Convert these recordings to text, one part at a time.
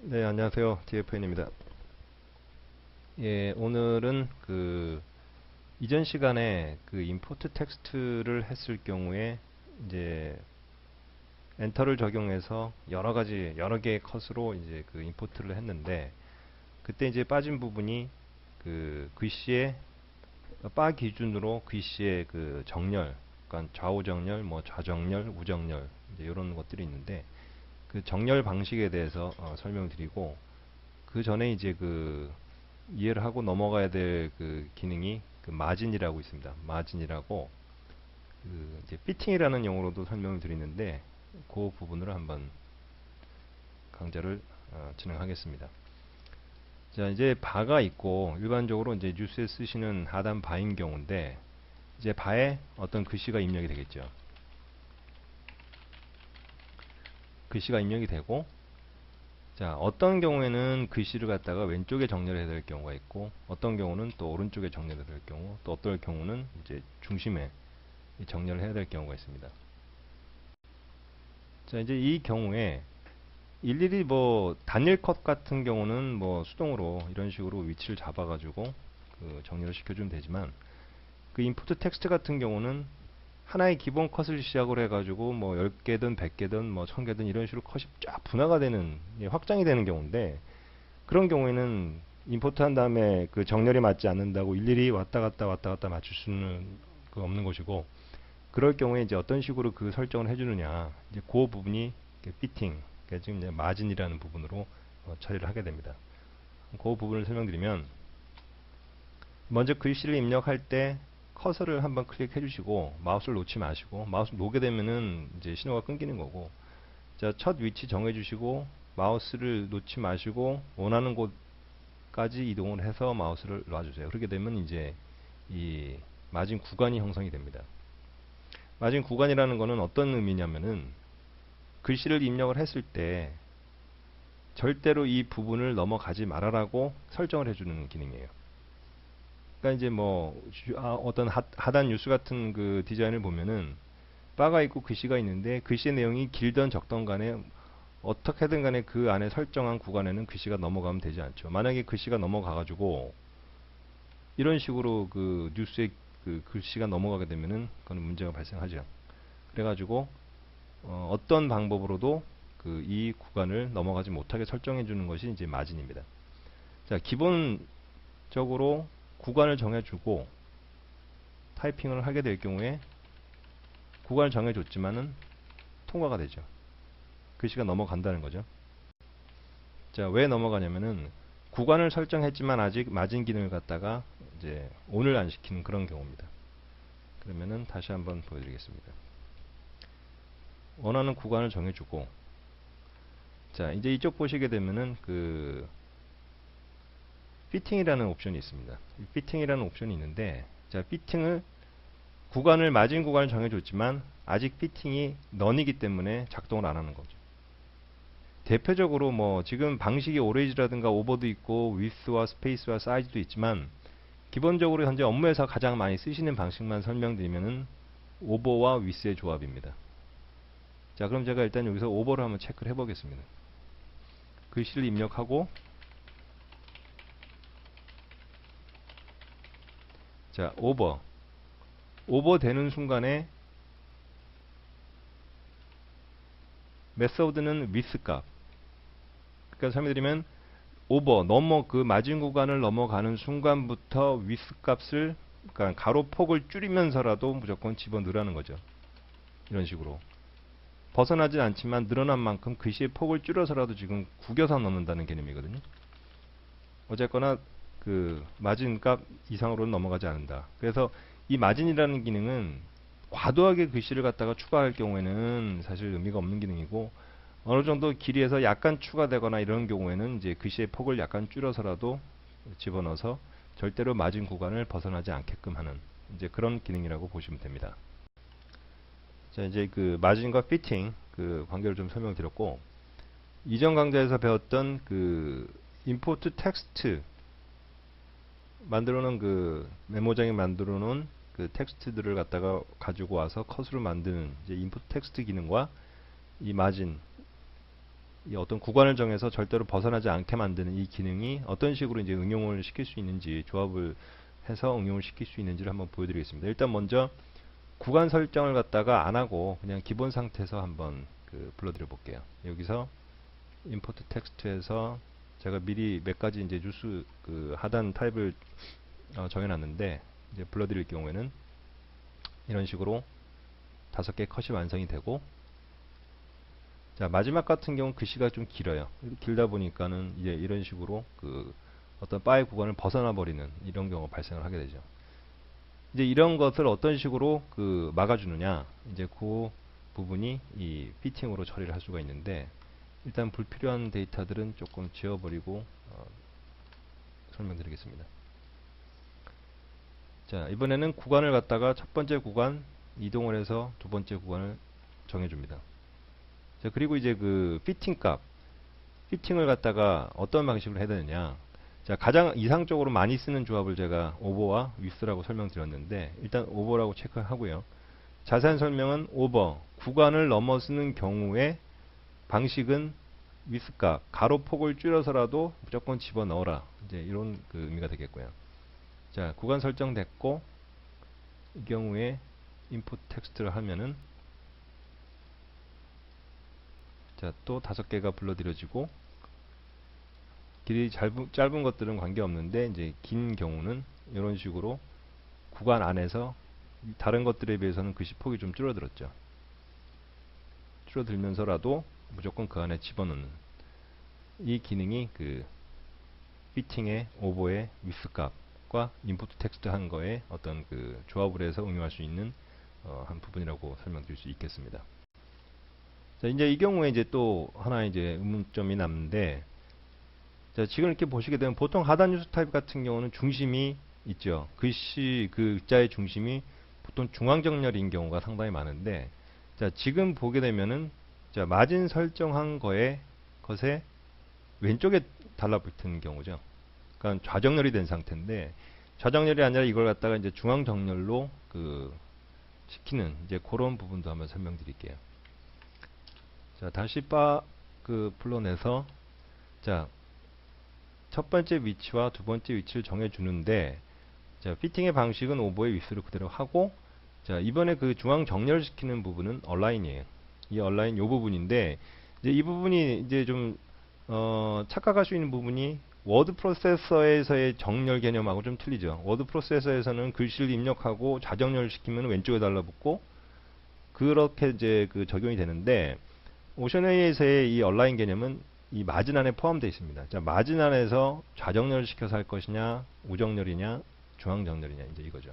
네, 안녕하세요. DFN입니다. 예, 오늘은 이전 시간에 임포트 텍스트를 했을 경우에 이제 엔터를 적용해서 여러 개의 컷으로 이제 임포트를 했는데, 그때 이제 빠진 부분이 글씨의 바 기준으로 글씨의 정렬, 그러니까 좌우 정렬, 뭐 좌정렬, 우정렬 이제 이런 것들이 있는데, 그 정렬 방식에 대해서 설명드리고, 그 전에 이제 이해를 하고 넘어가야 될 기능이 마진이라고 있습니다. 마진이라고 이제 피팅이라는 용어로도 설명을 드리는데, 그 부분으로 한번 강좌를 진행하겠습니다. 자, 이제 바가 있고, 일반적으로 이제 뉴스에 쓰시는 하단 바인 경우인데, 이제 바에 어떤 글씨가 입력이 되겠죠. 글씨가 입력이 되고, 자, 어떤 경우에는 글씨를 갖다가 왼쪽에 정렬해야 될 경우가 있고, 어떤 경우는 또 오른쪽에 정렬해야 될 경우, 또 어떤 경우는 이제 중심에 정렬을 해야 될 경우가 있습니다. 자, 이제 이 경우에 일일이 뭐 단일 컷 같은 경우는 뭐 수동으로 이런 식으로 위치를 잡아가지고 정렬을 시켜주면 되지만, 그 인풋 텍스트 같은 경우는 하나의 기본 컷을 시작으로 해가지고 뭐 10개든 100개든 뭐 1000개든 이런 식으로 컷이 쫙 분화가 되는, 확장이 되는 경우인데, 그런 경우에는 임포트 한 다음에 그 정렬이 맞지 않는다고 일일이 왔다 갔다 맞출 수는 없는 것이고, 그럴 경우에 이제 어떤 식으로 그 설정을 해주느냐, 이제 그 부분이 피팅, 그러니까 지금 이제 마진이라는 부분으로 처리를 하게 됩니다. 그 부분을 설명드리면, 먼저 글씨를 입력할 때 커서를 한번 클릭해 주시고 마우스를 놓지 마시고, 마우스 놓게 되면은 이제 신호가 끊기는 거고, 자, 첫 위치 정해 주시고 마우스를 놓지 마시고 원하는 곳까지 이동을 해서 마우스를 놔주세요. 그렇게 되면 이제 이 마진 구간이 형성이 됩니다. 마진 구간이라는 거는 어떤 의미냐면은, 글씨를 입력을 했을 때 절대로 이 부분을 넘어가지 말아라고 설정을 해주는 기능이에요. 그러니까 이제 뭐 어떤 하단 뉴스 같은 그 디자인을 보면은 바가 있고 글씨가 있는데, 글씨의 내용이 길든 적던 간에 어떻게든 간에 그 안에 설정한 구간에는 글씨가 넘어가면 되지 않죠. 만약에 글씨가 넘어가가지고 이런 식으로 그 뉴스에 그 글씨가 넘어가게 되면은 그건 문제가 발생하죠. 그래가지고 떤 방법으로도 이 구간을 넘어가지 못하게 설정해 주는 것이 이제 마진입니다. 자, 기본적으로 구간을 정해주고 타이핑을 하게 될 경우에 구간을 정해줬지만은 통과가 되죠. 글씨가 넘어간다는 거죠. 자, 왜 넘어가냐면은 구간을 설정했지만 아직 마진 기능을 갖다가 이제 ON을 안 시키는 그런 경우입니다. 그러면은 다시 한번 보여드리겠습니다. 원하는 구간을 정해주고, 자, 이제 이쪽 보시게 되면은 피팅이라는 옵션이 있습니다. 피팅이라는 옵션이 있는데, 자, 피팅을 구간을 마진 구간을 정해줬지만 아직 피팅이 넌이기 때문에 작동을 안 하는 거죠. 대표적으로 뭐 지금 방식이 오레이즈라든가 오버도 있고 위스와 스페이스와 사이즈도 있지만, 기본적으로 현재 업무에서 가장 많이 쓰시는 방식만 설명드리면은 오버와 위스의 조합입니다. 자, 그럼 제가 일단 여기서 오버를 한번 체크를 해보겠습니다. 글씨를 입력하고, 자, 오버 되는 순간에 메서드는 위스 값, 그러니까 설명드리면 그 마진 구간을 넘어가는 순간부터 위스 값을, 그러니까 가로 폭을 줄이면서라도 무조건 집어넣으라는 거죠. 이런 식으로 벗어나진 않지만 늘어난 만큼 글씨의 폭을 줄여서라도 지금 구겨서 넣는다는 개념이거든요. 어쨌거나 그 마진 값 이상으로는 넘어가지 않는다. 그래서 이 마진이라는 기능은 과도하게 글씨를 갖다가 추가할 경우에는 사실 의미가 없는 기능이고, 어느 정도 길이에서 약간 추가되거나 이런 경우에는 이제 글씨의 폭을 약간 줄여서라도 집어넣어서 절대로 마진 구간을 벗어나지 않게끔 하는 이제 그런 기능이라고 보시면 됩니다. 자, 이제 그 마진과 피팅 그 관계를 좀 설명드렸고, 이전 강좌에서 배웠던 그 임포트 텍스트 만들어 놓은 메모장에 만들어 놓은 그 텍스트들을 갖다가 가지고 와서 컷으로 만드는 이제 인풋 텍스트 기능과 이 마진, 이 어떤 구간을 정해서 절대로 벗어나지 않게 만드는 이 기능이 어떤 식으로 이제 응용을 시킬 수 있는지, 조합을 해서 응용을 시킬 수 있는지를 한번 보여드리겠습니다. 일단 먼저 구간 설정을 갖다가 안 하고 그냥 기본 상태에서 한번 불러드려 볼게요. 여기서 임포트 텍스트에서 제가 미리 몇 가지 이제 뉴스 하단 타입을 정해놨는데, 이제 불러드릴 경우에는 이런 식으로 5개 컷이 완성이 되고, 자, 마지막 같은 경우는 글씨가 좀 길어요. 길다 보니까는 이제 이런 식으로 어떤 바의 구간을 벗어나 버리는 이런 경우가 발생을 하게 되죠. 이제 이런 것을 어떤 식으로 막아주느냐, 이제 그 부분이 이 피팅으로 처리를 할 수가 있는데, 일단 불필요한 데이터들은 조금 지워버리고 설명드리겠습니다. 자, 이번에는 구간을 갖다가 첫 번째 구간 이동을 해서 두 번째 구간을 정해줍니다. 자, 그리고 이제 피팅 값, 피팅을 갖다가 어떤 방식으로 해야 되느냐. 자, 가장 이상적으로 많이 쓰는 조합을 제가 오버와 위스라고 설명드렸는데, 일단 오버라고 체크하고요. 자세한 설명은 오버, 구간을 넘어서는 경우에 방식은 위스 값, 가로폭을 줄여서라도 무조건 집어넣어라. 이제 이런 의미가 되겠고요. 자, 구간 설정됐고, 이 경우에 인풋 텍스트를 하면은, 자, 또 5개가 불러들여지고, 길이 짧은 것들은 관계없는데, 이제 긴 경우는 이런 식으로 구간 안에서 다른 것들에 비해서는 글씨 폭이 좀 줄어들었죠. 줄어들면서라도 무조건 그 안에 집어넣는 이 기능이 피팅의 오버의 위스 값과 인풋 텍스트 한 거에 어떤 조합을 해서 응용할 수 있는 한 부분이라고 설명드릴 수 있겠습니다. 자, 이제 이 경우에 이제 또 하나 이제 의문점이 남는데, 자, 지금 이렇게 보시게 되면 보통 하단 뉴스 타입 같은 경우는 중심이 있죠. 글자의 중심이 보통 중앙정렬인 경우가 상당히 많은데, 자, 지금 보게 되면은, 자, 마진 설정한 것에 왼쪽에 달라붙는 경우죠. 그러니까 좌정렬이 된 상태인데, 좌정렬이 아니라 이걸 갖다가 이제 중앙정렬로 시키는 이제 그런 부분도 한번 설명드릴게요. 자, 다시 불러내서, 자, 첫 번째 위치와 두 번째 위치를 정해주는데, 자, 피팅의 방식은 오버의 위스를 그대로 하고, 자, 이번에 중앙 정렬시키는 부분은 얼라인이에요. 이 얼라인 요 부분인데, 이제 이 부분이 이제 좀 착각할 수 있는 부분이 워드 프로세서에서의 정렬 개념하고 좀 틀리죠. 워드 프로세서에서는 글씨를 입력하고 좌정렬 시키면 왼쪽에 달라붙고 그렇게 이제 적용이 되는데, 오션AI에서의 이 얼라인 개념은 이 마진 안에 포함되어 있습니다. 자, 마진 안에서 좌정렬을 시켜서 할 것이냐, 우정렬이냐, 중앙정렬이냐, 이제 이거죠.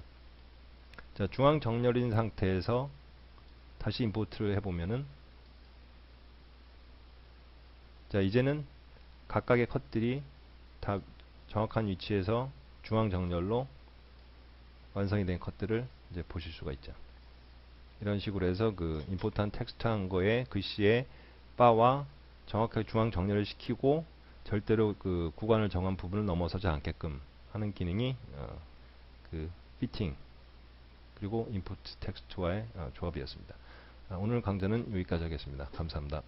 자, 중앙정렬인 상태에서 다시 임포트를 해보면은, 자, 이제는 각각의 컷들이 다 정확한 위치에서 중앙정렬로 완성이 된 컷들을 이제 보실 수가 있죠. 이런 식으로 해서 임포트한 텍스트한 거에 글씨의 바와 정확하게 중앙 정렬을 시키고 절대로 구간을 정한 부분을 넘어서지 않게끔 하는 기능이 피팅 그리고 인풋 텍스트와의 조합이었습니다. 오늘 강좌는 여기까지 하겠습니다. 감사합니다.